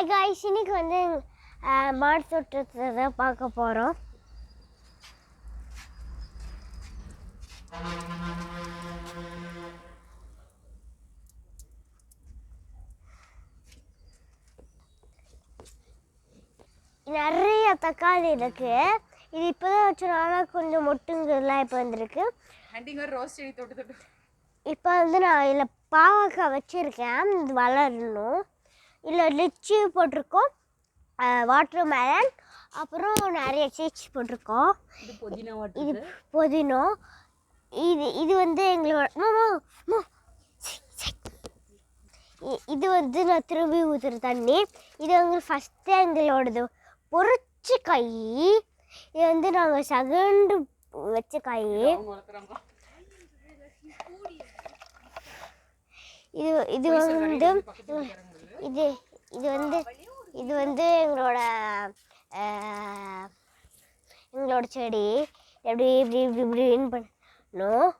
Hi guys, இன்னைக்கு வந்து மாடி தோட்டத்தை தான் பார்க்க போகிறோம். நிறைய தக்காளி இருக்கு. இது இப்போதான் வச்சனால கொஞ்சம் மொட்டுங்கெல்லாம் இப்போ வந்திருக்கு. இப்போ வந்து நான் இதில் பாவக்காய் வச்சுருக்கேன், இது வளரணும். இதில் லிச்சி போட்டிருக்கோம், வாட்டர் மேலன், அப்புறம் நிறைய சீட்ஸ் போட்டிருக்கோம். இது புதினா. இது வந்து எங்களோட இது வந்து நான் திரும்பி ஊற்றுற தண்ணி. இது எங்களுக்கு ஃபஸ்ட்டு எங்களோடது பொறிச்ச காய். இது வந்து நாங்கள் சகண்டு வச்ச காய். இது வந்து இது வந்து எங்களோட செடி. எப்படி இப்படி இப்படி இப்படின்னு பண்ணணும்.